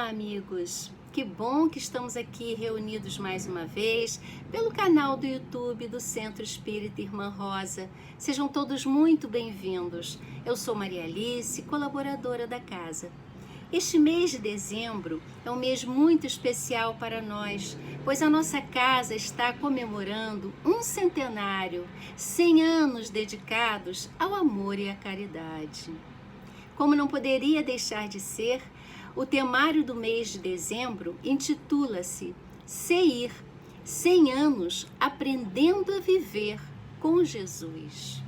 Olá, amigos! Que bom que estamos aqui reunidos mais uma vez pelo canal do YouTube do Centro Espírita Irmã Rosa. Sejam todos muito bem-vindos. Eu sou Maria Alice, colaboradora da casa. Este mês de dezembro é um mês muito especial para nós, pois a nossa casa está comemorando um centenário, 100 anos dedicados ao amor e à caridade. Como não poderia deixar de ser, o temário do mês de dezembro intitula-se CEIR, 100 anos aprendendo a viver com Jesus.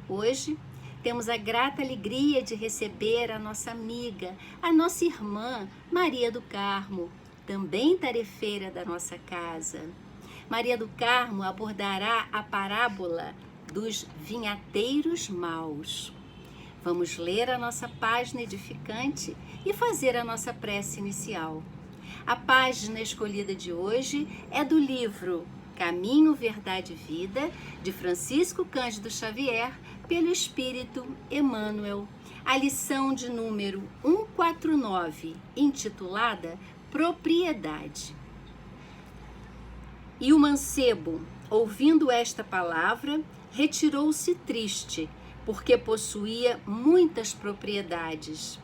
Hoje temos a grata alegria de receber a nossa amiga, a nossa irmã Maria do Carmo, também tarefeira da nossa casa. Maria do Carmo abordará a parábola dos vinhateiros maus. Vamos ler a nossa página edificante e fazer a nossa prece inicial. A página escolhida de hoje é do livro Caminho, Verdade e Vida, de Francisco Cândido Xavier, pelo Espírito Emmanuel. A lição de número 149, intitulada Propriedade. E o mancebo, ouvindo esta palavra, retirou-se triste, porque possuía muitas propriedades.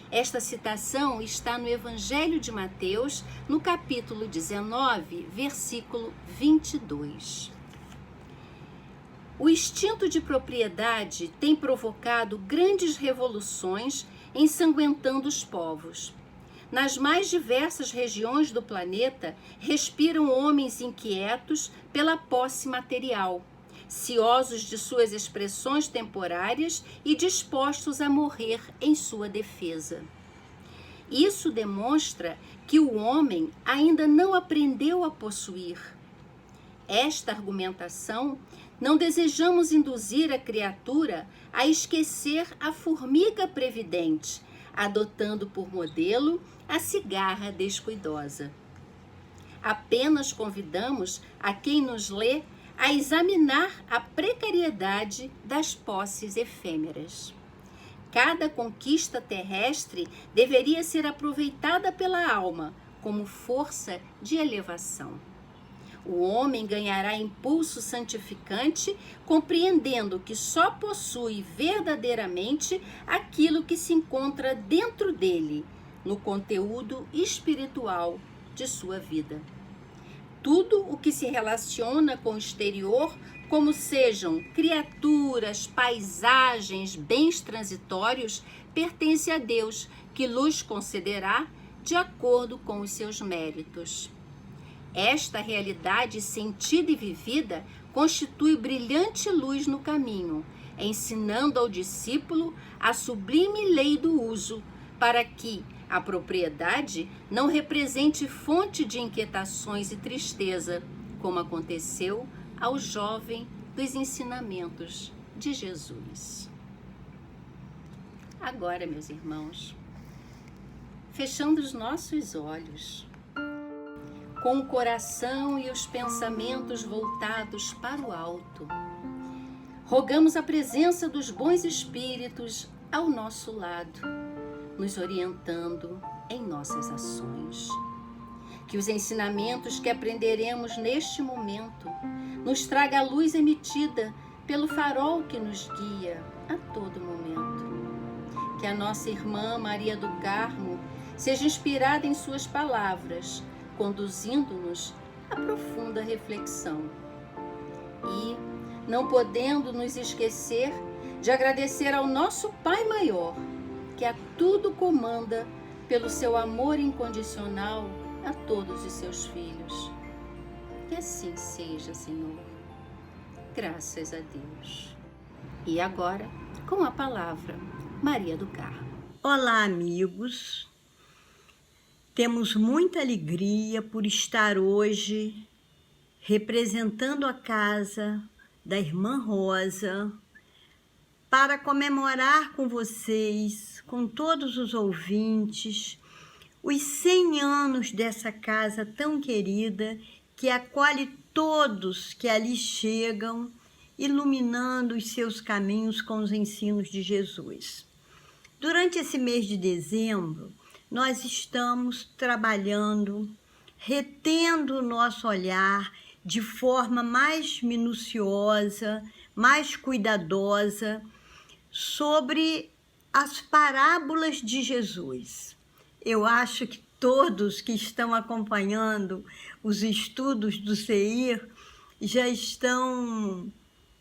Esta citação está no Evangelho de Mateus, no capítulo 19, versículo 22. O instinto de propriedade tem provocado grandes revoluções, ensanguentando os povos. Nas mais diversas regiões do planeta, respiram homens inquietos pela posse material, ciosos de suas expressões temporárias e dispostos a morrer em sua defesa. Isso demonstra que o homem ainda não aprendeu a possuir. Esta argumentação não desejamos induzir a criatura a esquecer a formiga previdente, adotando por modelo a cigarra descuidosa. Apenas convidamos a quem nos lê a examinar a precariedade das posses efêmeras. Cada conquista terrestre deveria ser aproveitada pela alma como força de elevação. O homem ganhará impulso santificante, compreendendo que só possui verdadeiramente aquilo que se encontra dentro dele, no conteúdo espiritual de sua vida. Tudo o que se relaciona com o exterior, como sejam criaturas, paisagens, bens transitórios, pertence a Deus, que lhes concederá de acordo com os seus méritos. Esta realidade sentida e vivida constitui brilhante luz no caminho, ensinando ao discípulo a sublime lei do uso, para que a propriedade não represente fonte de inquietações e tristeza, como aconteceu ao jovem dos ensinamentos de Jesus. Agora, meus irmãos, fechando os nossos olhos, com o coração e os pensamentos voltados para o alto, rogamos a presença dos bons espíritos ao nosso lado, nos orientando em nossas ações. Que os ensinamentos que aprenderemos neste momento nos traga a luz emitida pelo farol que nos guia a todo momento. Que a nossa irmã Maria do Carmo seja inspirada em suas palavras, conduzindo-nos à profunda reflexão. E, não podendo nos esquecer de agradecer ao nosso Pai Maior, que a tudo comanda pelo seu amor incondicional a todos os seus filhos. Que assim seja, Senhor. Graças a Deus. E agora, com a palavra, Maria do Carmo. Olá, amigos. Temos muita alegria por estar hoje representando a casa da Irmã Rosa, para comemorar com vocês, com todos os ouvintes, os 100 anos dessa casa tão querida, que acolhe todos que ali chegam, iluminando os seus caminhos com os ensinos de Jesus. Durante esse mês de dezembro, nós estamos trabalhando, retendo o nosso olhar de forma mais minuciosa, mais cuidadosa sobre as parábolas de Jesus. Eu acho que todos que estão acompanhando os estudos do CEIR já estão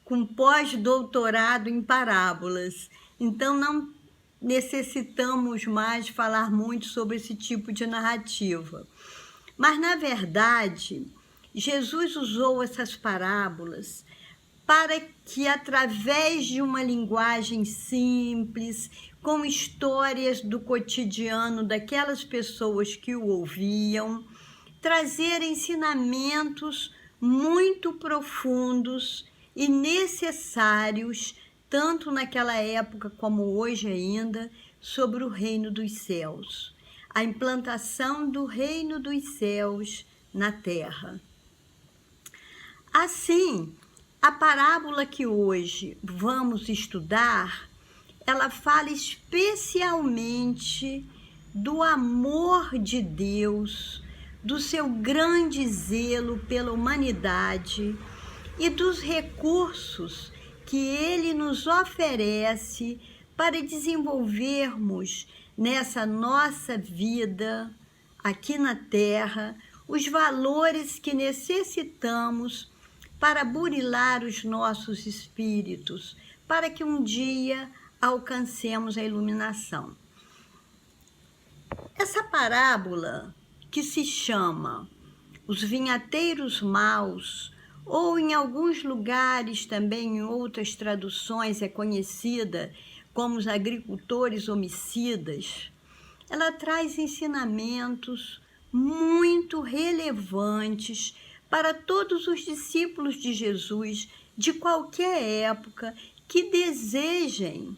com pós-doutorado em parábolas. Então, não necessitamos mais falar muito sobre esse tipo de narrativa. Mas, na verdade, Jesus usou essas parábolas para que, através de uma linguagem simples, com histórias do cotidiano daquelas pessoas que o ouviam, trazer ensinamentos muito profundos e necessários, tanto naquela época como hoje ainda, sobre o reino dos céus, a implantação do reino dos céus na terra. Assim, a parábola que hoje vamos estudar, ela fala especialmente do amor de Deus, do seu grande zelo pela humanidade e dos recursos que Ele nos oferece para desenvolvermos nessa nossa vida aqui na Terra os valores que necessitamos para burilar os nossos espíritos, para que um dia alcancemos a iluminação. Essa parábola, que se chama Os Vinhateiros Maus, ou em alguns lugares também, em outras traduções, é conhecida como os agricultores homicidas, ela traz ensinamentos muito relevantes para todos os discípulos de Jesus, de qualquer época, que desejem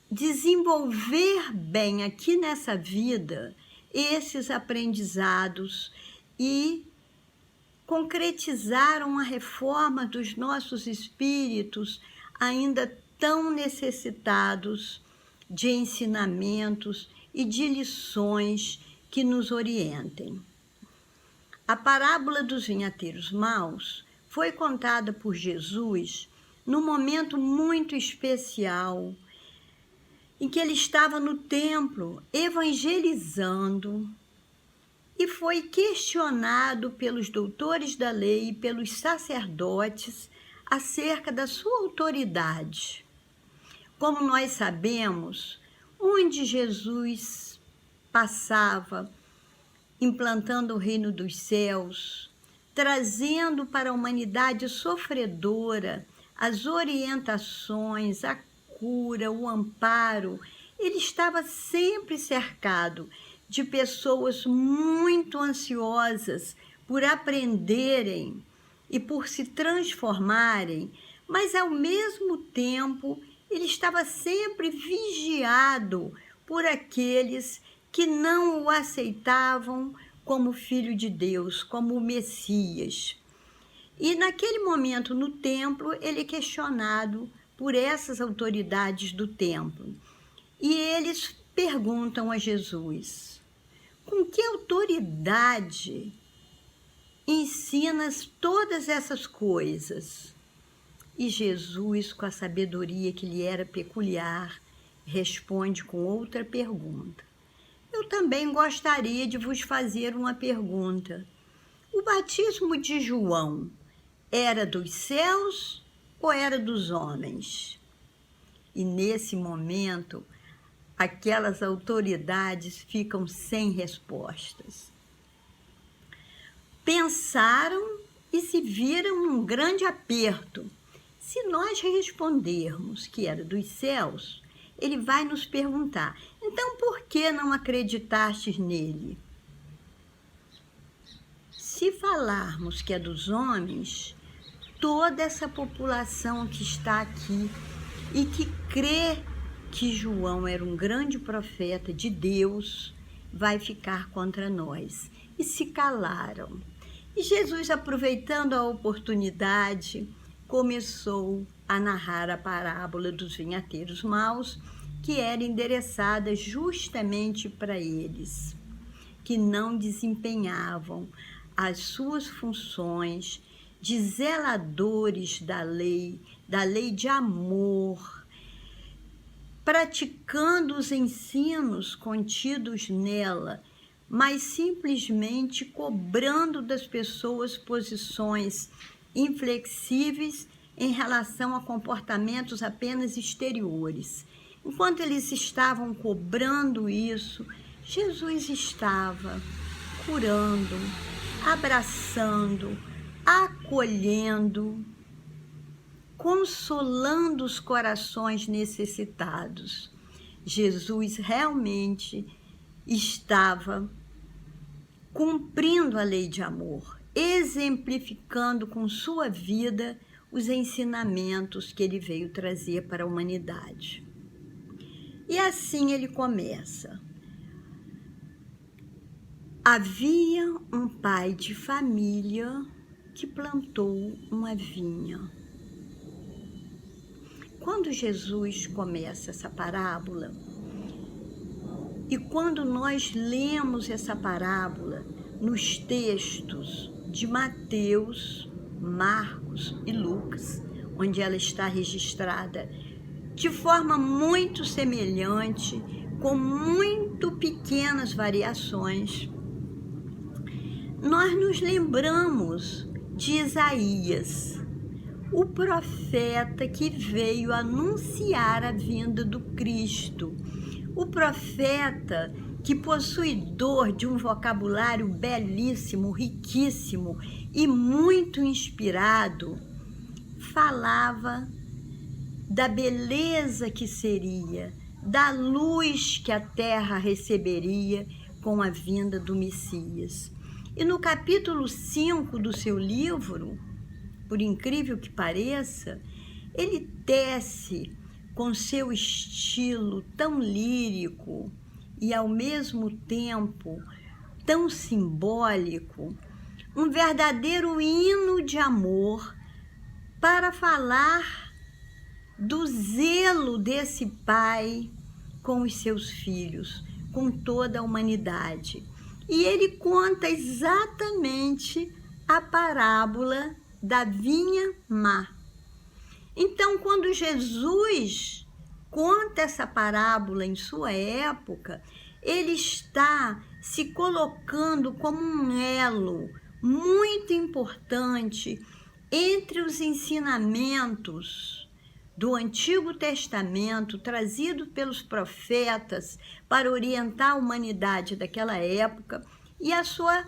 desenvolver bem aqui nessa vida esses aprendizados e concretizar uma reforma dos nossos espíritos ainda tão necessitados de ensinamentos e de lições que nos orientem. A parábola dos vinhateiros maus foi contada por Jesus num momento muito especial, em que ele estava no templo evangelizando e foi questionado pelos doutores da lei e pelos sacerdotes acerca da sua autoridade. Como nós sabemos, onde Jesus passava, implantando o reino dos céus, trazendo para a humanidade sofredora as orientações, a cura, o amparo, ele estava sempre cercado de pessoas muito ansiosas por aprenderem e por se transformarem, mas ao mesmo tempo ele estava sempre vigiado por aqueles que não o aceitavam como filho de Deus, como o Messias. E naquele momento no templo, ele é questionado por essas autoridades do templo. E eles perguntam a Jesus: com que autoridade ensinas todas essas coisas? E Jesus, com a sabedoria que lhe era peculiar, responde com outra pergunta. Eu também gostaria de vos fazer uma pergunta. O batismo de João era dos céus ou era dos homens? E nesse momento, aquelas autoridades ficam sem respostas. Pensaram e se viram num grande aperto. Se nós respondermos que era dos céus, ele vai nos perguntar: então por que não acreditastes nele? Se falarmos que é dos homens, toda essa população que está aqui e que crê que João era um grande profeta de Deus, vai ficar contra nós. E se calaram. E Jesus, aproveitando a oportunidade, começou a narrar a parábola dos vinhateiros maus, que era endereçada justamente para eles, que não desempenhavam as suas funções de zeladores da lei de amor, praticando os ensinos contidos nela, mas simplesmente cobrando das pessoas posições inflexíveis em relação a comportamentos apenas exteriores. Enquanto eles estavam cobrando isso, Jesus estava curando, abraçando, acolhendo, consolando os corações necessitados. Jesus realmente estava cumprindo a lei de amor, exemplificando com sua vida os ensinamentos que ele veio trazer para a humanidade. E assim ele começa. Havia um pai de família que plantou uma vinha. Quando Jesus começa essa parábola, e quando nós lemos essa parábola nos textos de Mateus, Marcos e Lucas, onde ela está registrada de forma muito semelhante, com muito pequenas variações, nós nos lembramos de Isaías, o profeta que veio anunciar a vinda do Cristo, o profeta que, possuidor de um vocabulário belíssimo, riquíssimo e muito inspirado, falava da beleza que seria, da luz que a terra receberia com a vinda do Messias. E no capítulo 5 do seu livro, por incrível que pareça, ele tece com seu estilo tão lírico e ao mesmo tempo tão simbólico, um verdadeiro hino de amor para falar do zelo desse pai com os seus filhos, com toda a humanidade. E ele conta exatamente a parábola da vinha má. Então, quando Jesus conta essa parábola em sua época, ele está se colocando como um elo muito importante entre os ensinamentos do Antigo Testamento, trazido pelos profetas para orientar a humanidade daquela época, e a sua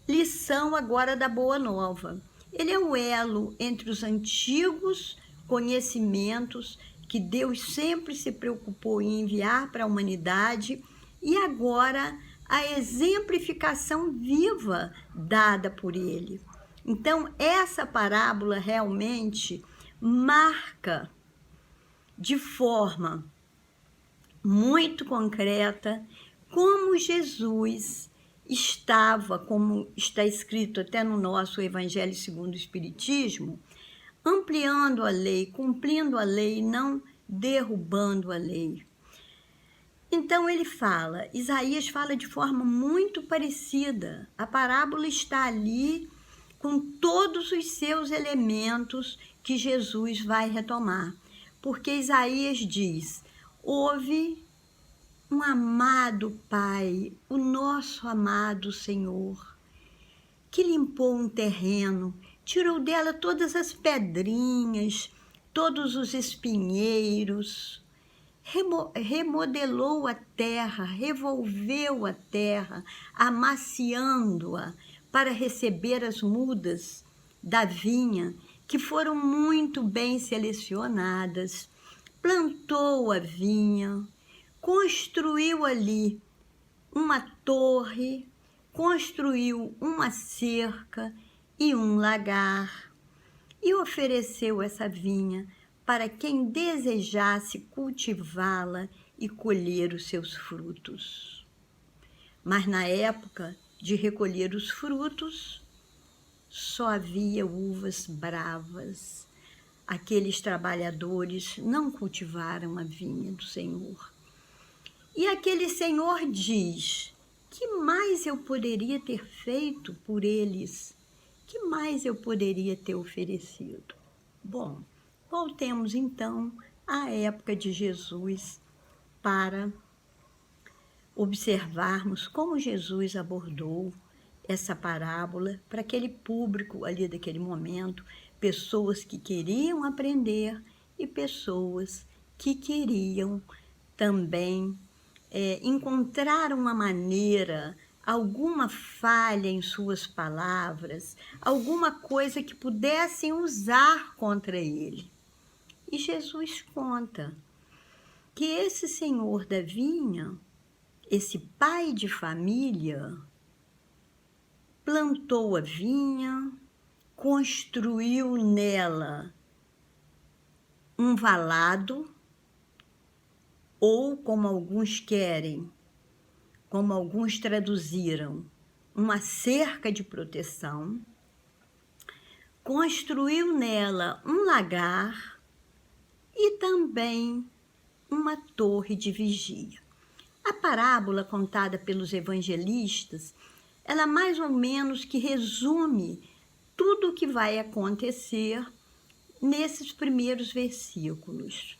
lição agora da Boa Nova. Ele é o elo entre os antigos conhecimentos que Deus sempre se preocupou em enviar para a humanidade e agora a exemplificação viva dada por ele. Então, essa parábola realmente marca de forma muito concreta como Jesus estava, como está escrito até no nosso Evangelho segundo o Espiritismo, ampliando a lei, cumprindo a lei, não derrubando a lei. Então ele fala, Isaías fala de forma muito parecida. A parábola está ali com todos os seus elementos que Jesus vai retomar. Porque Isaías diz, houve um amado Pai, o nosso amado Senhor, que limpou um terreno, tirou dela todas as pedrinhas, todos os espinheiros, remodelou a terra, revolveu a terra, amaciando-a para receber as mudas da vinha, que foram muito bem selecionadas, plantou a vinha, construiu ali uma torre, construiu uma cerca e um lagar e ofereceu essa vinha para quem desejasse cultivá-la e colher os seus frutos. Mas na época de recolher os frutos, só havia uvas bravas. aqueles trabalhadores não cultivaram a vinha do Senhor. E aquele senhor diz: que mais eu poderia ter feito por eles? Que mais eu poderia ter oferecido? Bom, voltemos então à época de Jesus para observarmos como Jesus abordou essa parábola para aquele público ali daquele momento, pessoas que queriam aprender e pessoas que queriam também encontrar uma maneira, alguma falha em suas palavras, alguma coisa que pudessem usar contra ele. E Jesus conta que esse senhor da vinha, esse pai de família, plantou a vinha, construiu nela um valado, ou como alguns querem, como alguns traduziram, uma cerca de proteção, construiu nela um lagar e também uma torre de vigia. A parábola contada pelos evangelistas, ela mais ou menos que resume tudo o que vai acontecer nesses primeiros versículos.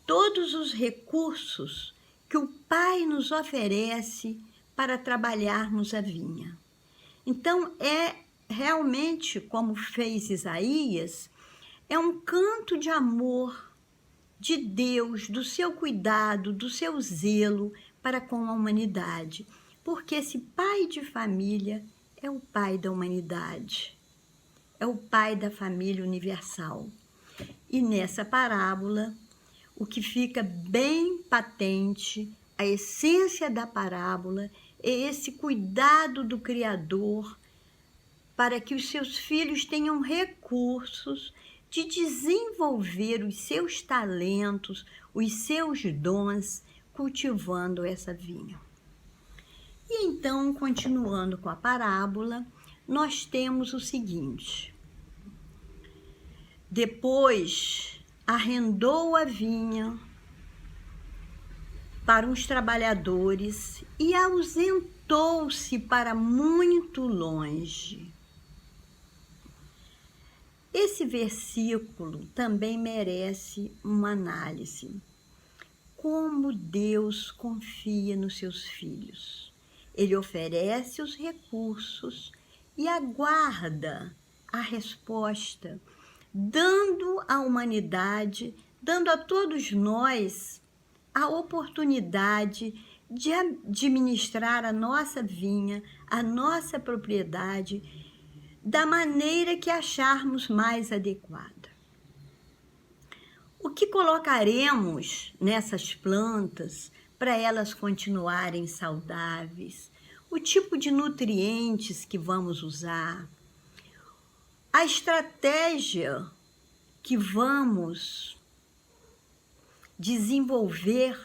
Todos os recursos que o Pai nos oferece para trabalharmos a vinha. Então, realmente, como fez Isaías, é um canto de amor de Deus, do seu cuidado, do seu zelo para com a humanidade. Porque esse pai de família é o pai da humanidade, é o pai da família universal. E nessa parábola, o que fica bem patente, a essência da parábola, é esse cuidado do Criador para que os seus filhos tenham recursos de desenvolver os seus talentos, os seus dons, cultivando essa vinha. E então, continuando com a parábola, nós temos o seguinte: depois arrendou a vinha para uns trabalhadores e ausentou-se para muito longe. Esse versículo também merece uma análise. Como Deus confia nos seus filhos. Ele oferece os recursos e aguarda a resposta, dando à humanidade, dando a todos nós a oportunidade de administrar a nossa vinha, a nossa propriedade, da maneira que acharmos mais adequada. O que colocaremos nessas plantas para elas continuarem saudáveis? O tipo de nutrientes que vamos usar? A estratégia que vamos desenvolver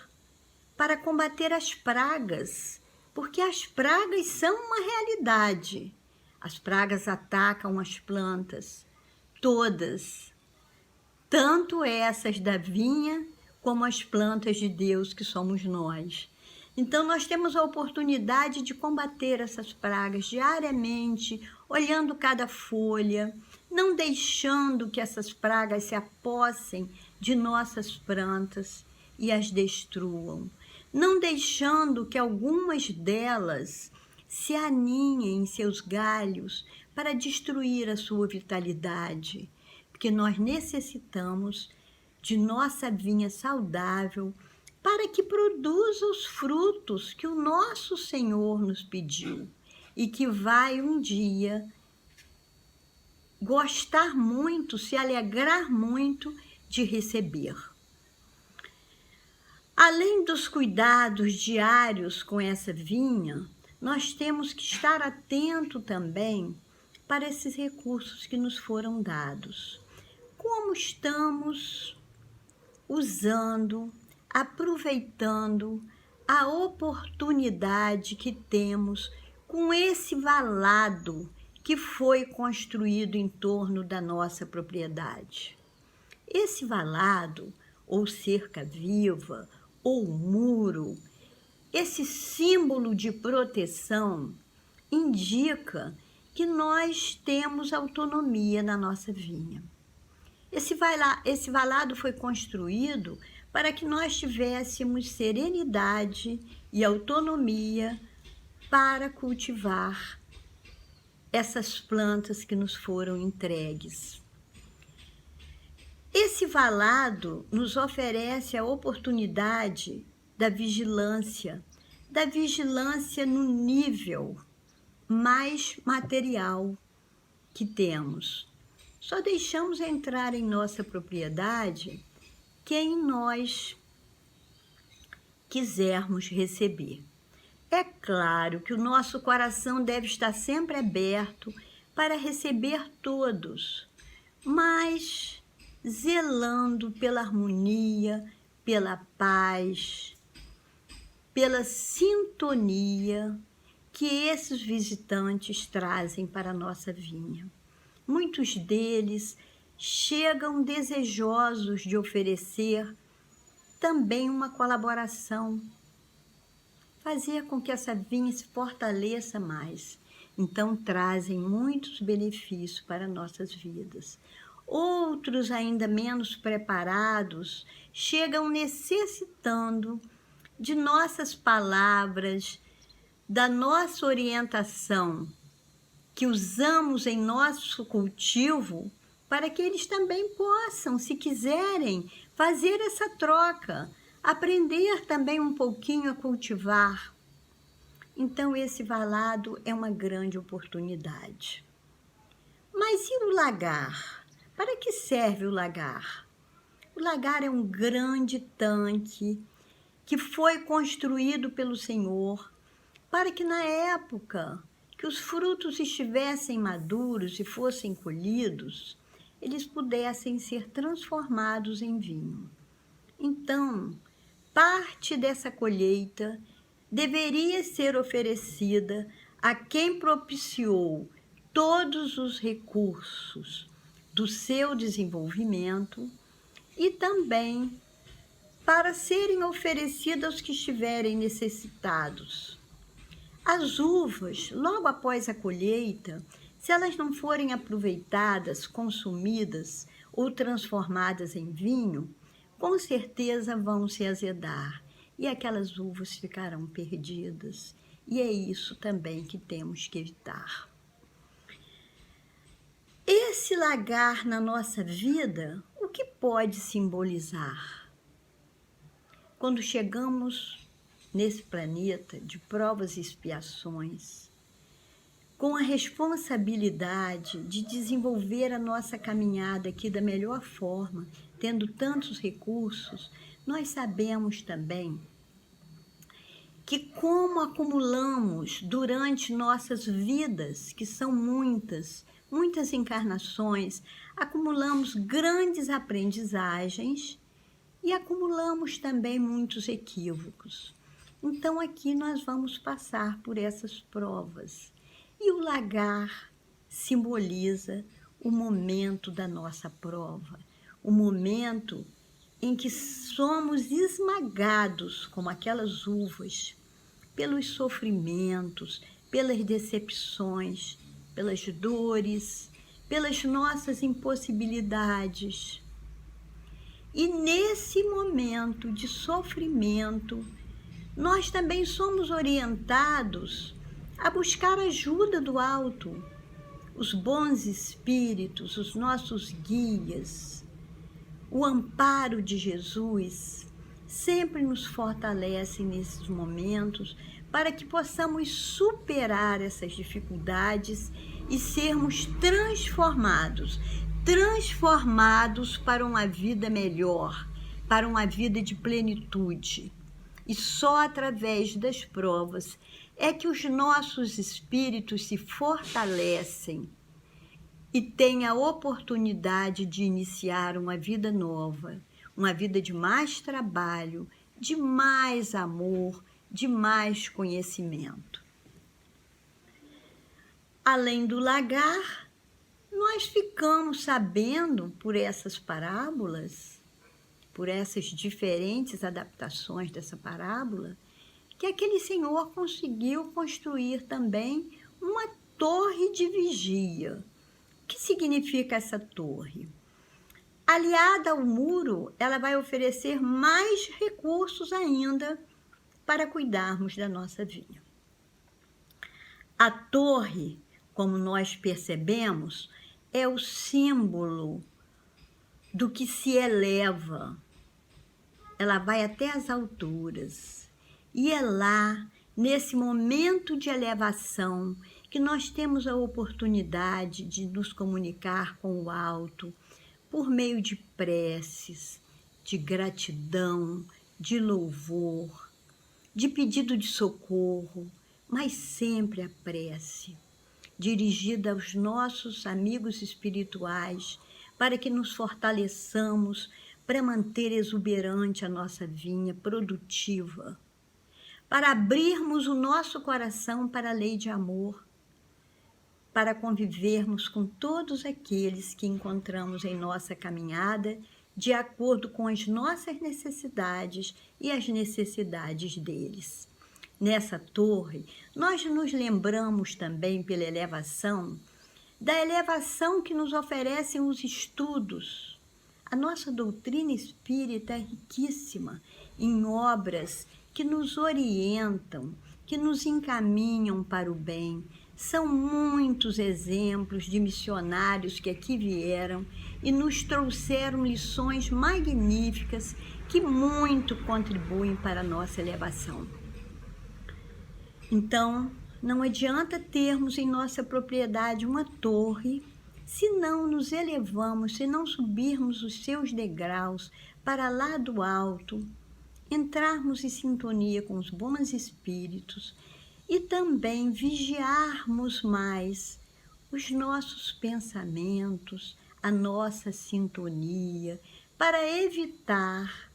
para combater as pragas, porque as pragas são uma realidade. As pragas atacam as plantas, todas, tanto essas da vinha como as plantas de Deus que somos nós. Então nós temos a oportunidade de combater essas pragas diariamente, olhando cada folha, não deixando que essas pragas se apossem de nossas plantas e as destruam, não deixando que algumas delas se aninhem em seus galhos para destruir a sua vitalidade, porque nós necessitamos de nossa vinha saudável para que produza os frutos que o nosso Senhor nos pediu e que vai um dia gostar muito, se alegrar muito de receber. Além dos cuidados diários com essa vinha, nós temos que estar atento também para esses recursos que nos foram dados. Como estamos usando, aproveitando a oportunidade que temos com esse valado que foi construído em torno da nossa propriedade? Esse valado, ou cerca viva, ou muro, esse símbolo de proteção indica que nós temos autonomia na nossa vinha. Esse valado foi construído para que nós tivéssemos serenidade e autonomia para cultivar essas plantas que nos foram entregues. Esse valado nos oferece a oportunidade da vigilância no nível mais material que temos. Só deixamos entrar em nossa propriedade quem nós quisermos receber. É claro que o nosso coração deve estar sempre aberto para receber todos, mas zelando pela harmonia, pela paz, pela sintonia que esses visitantes trazem para a nossa vinha. Muitos deles chegam desejosos de oferecer também uma colaboração, fazer com que essa vinha se fortaleça mais. Então, trazem muitos benefícios para nossas vidas. Outros, ainda menos preparados, chegam necessitando de nossas palavras, da nossa orientação que usamos em nosso cultivo, para que eles também possam, se quiserem, fazer essa troca, aprender também um pouquinho a cultivar. Então, esse valado é uma grande oportunidade. Mas e o lagar? Para que serve o lagar? O lagar é um grande tanque que foi construído pelo Senhor para que na época que os frutos estivessem maduros e fossem colhidos, eles pudessem ser transformados em vinho. Então, parte dessa colheita deveria ser oferecida a quem propiciou todos os recursos do seu desenvolvimento e também para serem oferecidas aos que estiverem necessitados. As uvas, logo após a colheita, se elas não forem aproveitadas, consumidas ou transformadas em vinho, com certeza vão se azedar e aquelas uvas ficarão perdidas. E é isso também que temos que evitar. Esse lagar na nossa vida, o que pode simbolizar? Quando chegamos nesse planeta de provas e expiações, com a responsabilidade de desenvolver a nossa caminhada aqui da melhor forma, tendo tantos recursos, nós sabemos também que como acumulamos durante nossas vidas, que são muitas encarnações, acumulamos grandes aprendizagens e acumulamos também muitos equívocos. Então aqui nós vamos passar por essas provas. E o lagar simboliza o momento da nossa prova, o momento em que somos esmagados como aquelas uvas pelos sofrimentos, pelas decepções, pelas dores, pelas nossas impossibilidades. E nesse momento de sofrimento, nós também somos orientados a buscar ajuda do alto, os bons espíritos, os nossos guias, o amparo de Jesus sempre nos fortalece nesses momentos para que possamos superar essas dificuldades e sermos transformados para uma vida melhor, para uma vida de plenitude. E só através das provas é que os nossos espíritos se fortalecem e têm a oportunidade de iniciar uma vida nova, uma vida de mais trabalho, de mais amor, de mais conhecimento. Além do lagar, nós ficamos sabendo por essas parábolas, por essas diferentes adaptações dessa parábola, que aquele senhor conseguiu construir também uma torre de vigia. O que significa essa torre? Aliada ao muro, ela vai oferecer mais recursos ainda para cuidarmos da nossa vinha. A torre, como nós percebemos, é o símbolo do que se eleva. Ela vai até as alturas. E é lá, nesse momento de elevação, que nós temos a oportunidade de nos comunicar com o alto por meio de preces, de gratidão, de louvor, de pedido de socorro, mas sempre a prece, dirigida aos nossos amigos espirituais, para que nos fortaleçamos para manter exuberante a nossa vinha produtiva, para abrirmos o nosso coração para a lei de amor, para convivermos com todos aqueles que encontramos em nossa caminhada, de acordo com as nossas necessidades e as necessidades deles. Nessa torre, nós nos lembramos também pela elevação, da elevação que nos oferecem os estudos. A nossa doutrina espírita é riquíssima em obras que nos orientam, que nos encaminham para o bem. São muitos exemplos de missionários que aqui vieram e nos trouxeram lições magníficas que muito contribuem para a nossa elevação. Então, não adianta termos em nossa propriedade uma torre se não nos elevamos, se não subirmos os seus degraus para lá do alto, entrarmos em sintonia com os bons espíritos e também vigiarmos mais os nossos pensamentos, a nossa sintonia, para evitar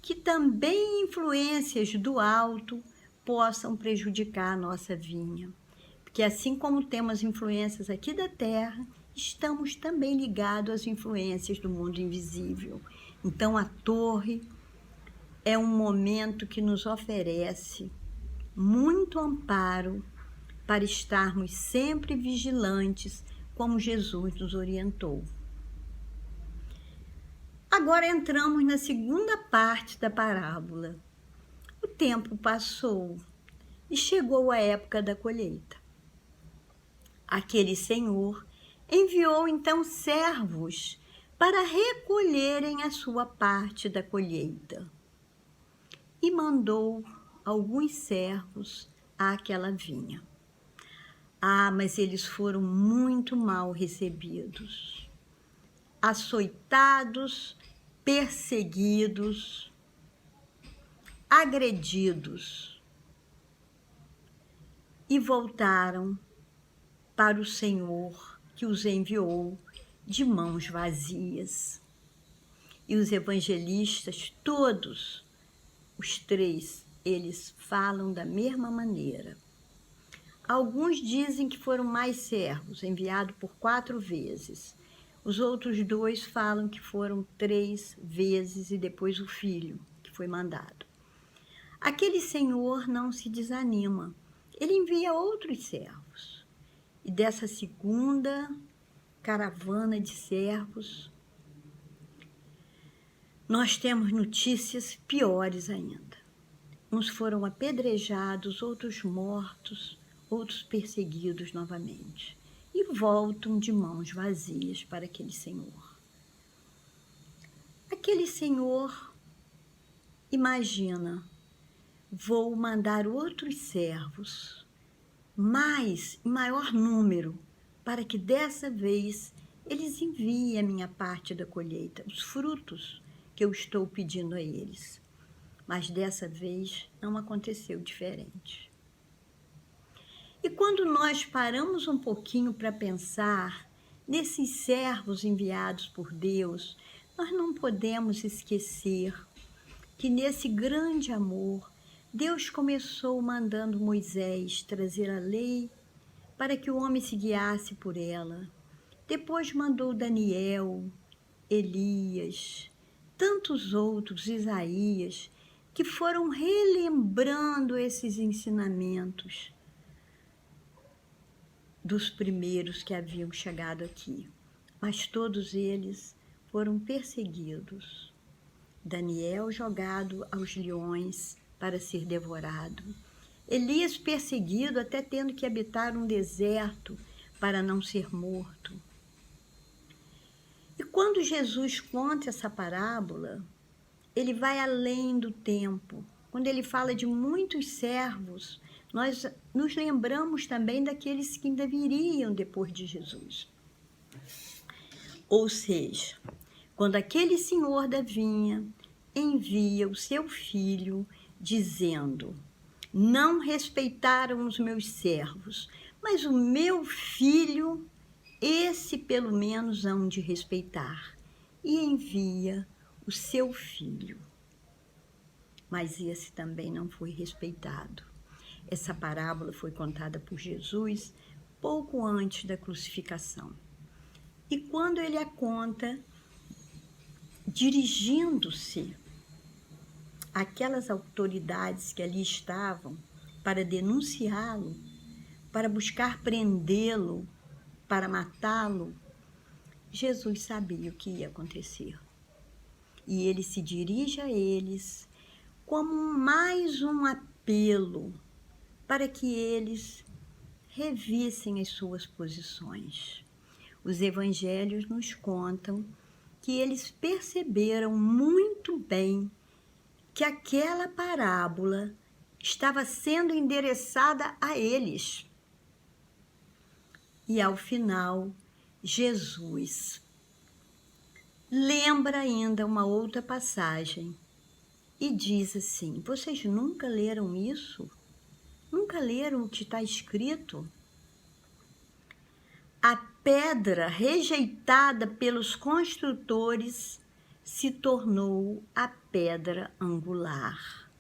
que também influências do alto possam prejudicar a nossa vinha. Porque assim como temos influências aqui da Terra, estamos também ligados às influências do mundo invisível. Então a torre é um momento que nos oferece muito amparo para estarmos sempre vigilantes, como Jesus nos orientou. Agora entramos na segunda parte da parábola. O tempo passou e chegou a época da colheita. Aquele senhor enviou então servos para recolherem a sua parte da colheita e mandou alguns servos àquela vinha. Mas eles foram muito mal recebidos, açoitados, perseguidos, agredidos, e voltaram para o Senhor que os enviou de mãos vazias. E os evangelistas, todos, os três, eles falam da mesma maneira. Alguns dizem que foram mais servos, enviados por 4 vezes. Os outros 2 falam que foram 3 vezes e depois o filho que foi mandado. Aquele senhor não se desanima. Ele envia outros servos. E dessa segunda caravana de servos, nós temos notícias piores ainda. Uns foram apedrejados, outros mortos, outros perseguidos novamente. E voltam de mãos vazias para aquele senhor. Aquele senhor imagina: vou mandar outros servos, mais, em maior número, para que dessa vez eles enviem a minha parte da colheita, os frutos que eu estou pedindo a eles. Mas dessa vez não aconteceu diferente. E quando nós paramos um pouquinho para pensar nesses servos enviados por Deus, nós não podemos esquecer que nesse grande amor, Deus começou mandando Moisés trazer a lei para que o homem se guiasse por ela. Depois mandou Daniel, Elias, tantos outros, Isaías, que foram relembrando esses ensinamentos dos primeiros que haviam chegado aqui. Mas todos eles foram perseguidos. Daniel jogado aos leões para ser devorado. Elias perseguido, até tendo que habitar um deserto para não ser morto. E quando Jesus conta essa parábola, ele vai além do tempo. Quando ele fala de muitos servos, nós nos lembramos também daqueles que ainda viriam depois de Jesus. Ou seja, quando aquele senhor da vinha envia o seu filho dizendo: não respeitaram os meus servos, mas o meu filho, esse pelo menos hão de respeitar. E envia o seu filho. Mas esse também não foi respeitado. Essa parábola foi contada por Jesus pouco antes da crucificação. E quando ele a conta, dirigindo-se àquelas autoridades que ali estavam para denunciá-lo, para buscar prendê-lo, para matá-lo, Jesus sabia o que ia acontecer. E ele se dirige a eles como mais um apelo para que eles revissem as suas posições. Os evangelhos nos contam que eles perceberam muito bem que aquela parábola estava sendo endereçada a eles. E ao final, Jesus lembra ainda uma outra passagem e diz assim: vocês nunca leram isso? Nunca leram o que está escrito? A pedra rejeitada pelos construtores se tornou a pedra angular.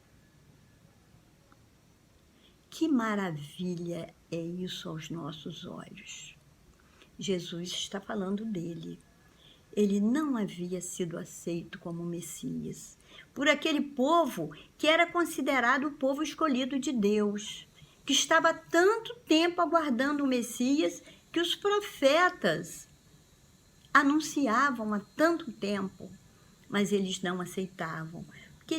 Que maravilha é isso aos nossos olhos. Jesus está falando dele. Ele não havia sido aceito como Messias por aquele povo que era considerado o povo escolhido de Deus, que estava há tanto tempo aguardando o Messias que os profetas anunciavam há tanto tempo, mas eles não aceitavam, porque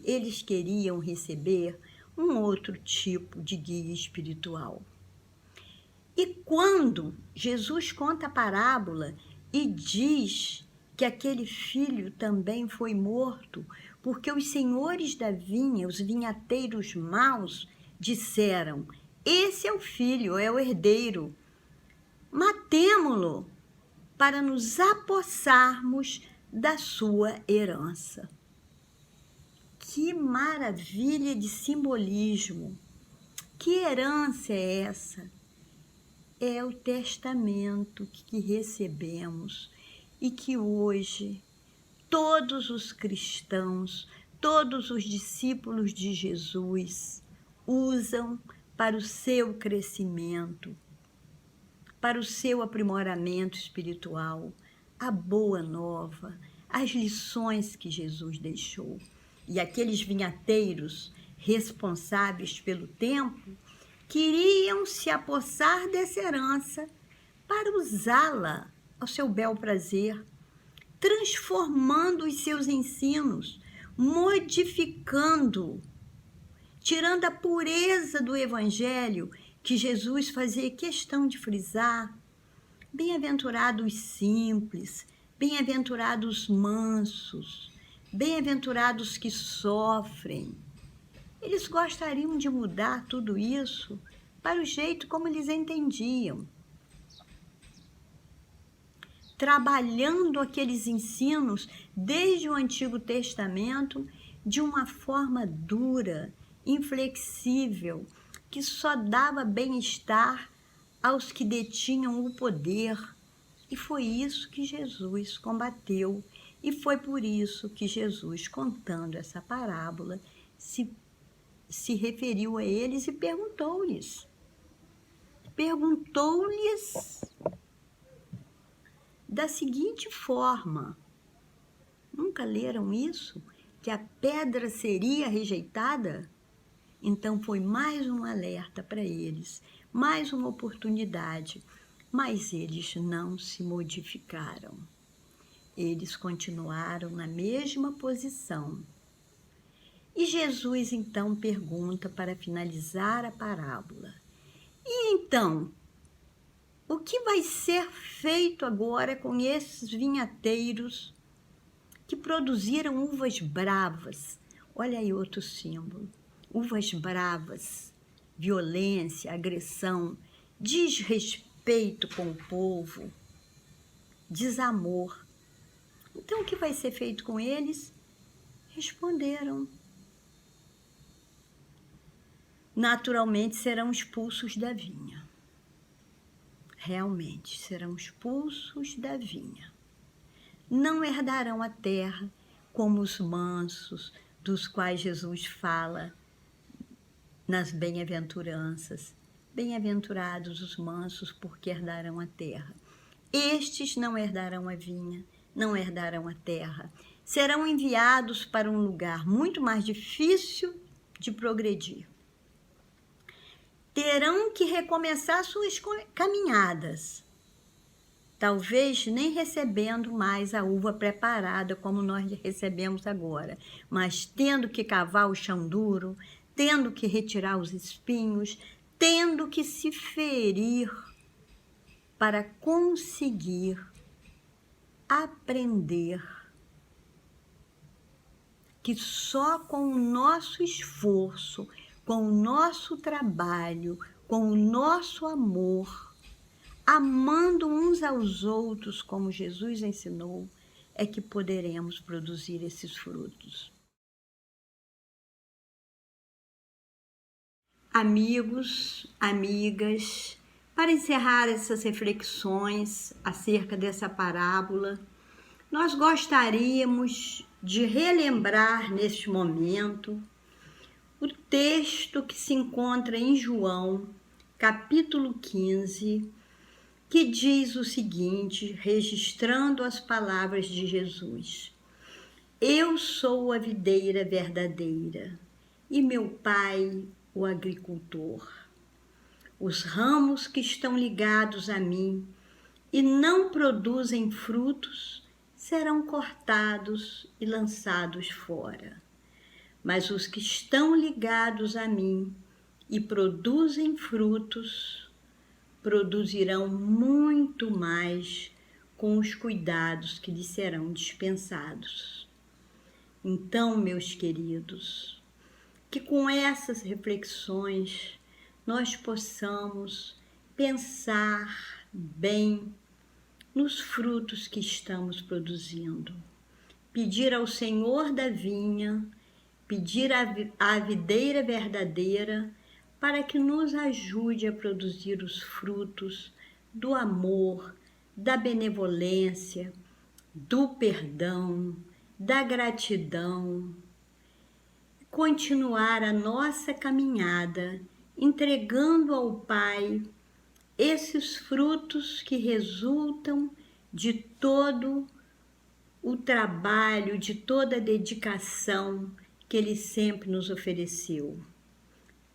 eles queriam receber um outro tipo de guia espiritual. E quando Jesus conta a parábola e diz que aquele filho também foi morto, porque os senhores da vinha, os vinhateiros maus, disseram: esse é o filho, é o herdeiro, matemo-lo para nos apossarmos da sua herança. Que maravilha de simbolismo! Que herança é essa? É o testamento que recebemos e que hoje todos os cristãos, todos os discípulos de Jesus usam para o seu crescimento, para o seu aprimoramento espiritual, a boa nova, as lições que Jesus deixou. E aqueles vinhateiros responsáveis pelo templo queriam se apossar dessa herança para usá-la ao seu bel prazer, transformando os seus ensinos, modificando, tirando a pureza do evangelho que Jesus fazia questão de frisar. Bem-aventurados simples, bem-aventurados mansos, bem-aventurados que sofrem. Eles gostariam de mudar tudo isso para o jeito como eles entendiam, trabalhando aqueles ensinos desde o Antigo Testamento de uma forma dura, inflexível, que só dava bem-estar aos que detinham o poder. E foi isso que Jesus combateu, e foi por isso que Jesus, contando essa parábola, se referiu a eles e perguntou-lhes da seguinte forma: nunca leram isso? Que a pedra seria rejeitada? Então foi mais um alerta para eles, mais uma oportunidade, mas eles não se modificaram. Eles continuaram na mesma posição. E Jesus então pergunta para finalizar a parábola: e então, o que vai ser feito agora com esses vinhateiros que produziram uvas bravas? Olha aí outro símbolo. Uvas bravas, violência, agressão, desrespeito com o povo, desamor. Então, o que vai ser feito com eles? Responderam: naturalmente serão expulsos da vinha. Realmente serão expulsos da vinha. Não herdarão a terra como os mansos, dos quais Jesus fala nas bem-aventuranças. Bem-aventurados os mansos, porque herdarão a terra. Estes não herdarão a vinha, não herdarão a terra. Serão enviados para um lugar muito mais difícil de progredir. Terão que recomeçar suas caminhadas, talvez nem recebendo mais a uva preparada como nós recebemos agora, mas tendo que cavar o chão duro, tendo que retirar os espinhos, tendo que se ferir para conseguir aprender que só com o nosso esforço, com o nosso trabalho, com o nosso amor, amando uns aos outros como Jesus ensinou, é que poderemos produzir esses frutos. Amigos, amigas, para encerrar essas reflexões acerca dessa parábola, nós gostaríamos de relembrar neste momento o texto que se encontra em João, capítulo 15, que diz o seguinte, registrando as palavras de Jesus: eu sou a videira verdadeira e meu Pai o agricultor. Os ramos que estão ligados a mim e não produzem frutos serão cortados e lançados fora. Mas os que estão ligados a mim e produzem frutos, produzirão muito mais com os cuidados que lhes serão dispensados. Então, meus queridos, que com essas reflexões nós possamos pensar bem nos frutos que estamos produzindo. Pedir ao Senhor da vinha, pedir à videira verdadeira para que nos ajude a produzir os frutos do amor, da benevolência, do perdão, da gratidão. Continuar a nossa caminhada entregando ao Pai esses frutos que resultam de todo o trabalho, de toda a dedicação que Ele sempre nos ofereceu.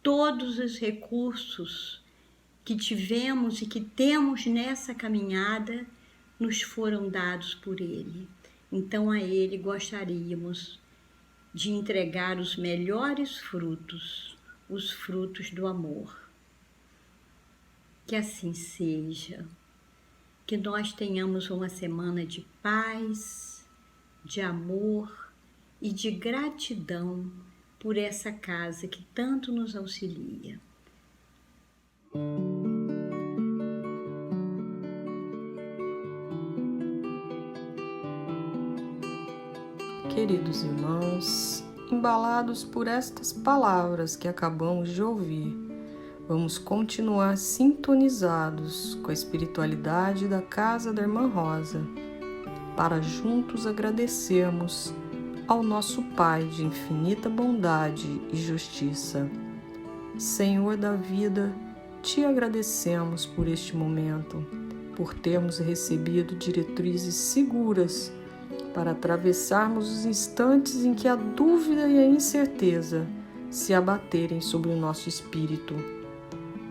Todos os recursos que tivemos e que temos nessa caminhada nos foram dados por Ele. Então a Ele gostaríamos de entregar os melhores frutos, os frutos do amor. Que assim seja, que nós tenhamos uma semana de paz, de amor e de gratidão por essa casa que tanto nos auxilia. Queridos irmãos, embalados por estas palavras que acabamos de ouvir, vamos continuar sintonizados com a espiritualidade da Casa da Irmã Rosa, para juntos agradecermos ao nosso Pai de infinita bondade e justiça. Senhor da vida, te agradecemos por este momento. por termos recebido diretrizes seguras para atravessarmos os instantes em que a dúvida e a incerteza se abaterem sobre o nosso espírito.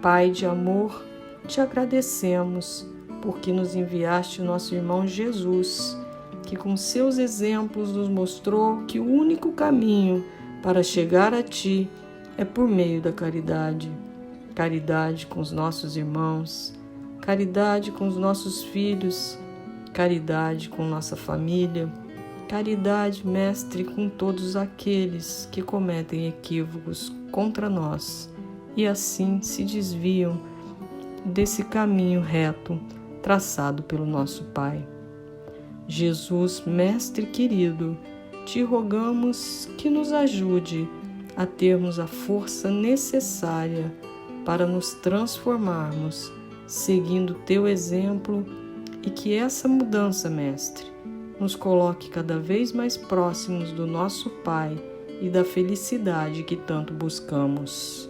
Pai de amor, te agradecemos porque nos enviaste o nosso irmão Jesus, que com seus exemplos nos mostrou que o único caminho para chegar a Ti é por meio da caridade. Caridade com os nossos irmãos, caridade com os nossos filhos, caridade com nossa família, caridade, Mestre, com todos aqueles que cometem equívocos contra nós e assim se desviam desse caminho reto traçado pelo nosso Pai. Jesus, Mestre querido, te rogamos que nos ajude a termos a força necessária para nos transformarmos, seguindo teu exemplo, e que essa mudança, Mestre, nos coloque cada vez mais próximos do nosso Pai e da felicidade que tanto buscamos.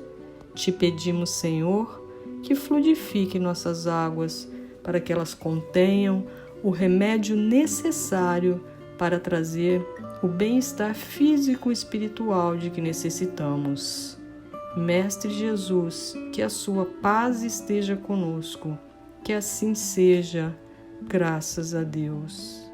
Te pedimos, Senhor, que fluidifique nossas águas para que elas contenham o remédio necessário para trazer o bem-estar físico e espiritual de que necessitamos. Mestre Jesus, que a sua paz esteja conosco, que assim seja, graças a Deus.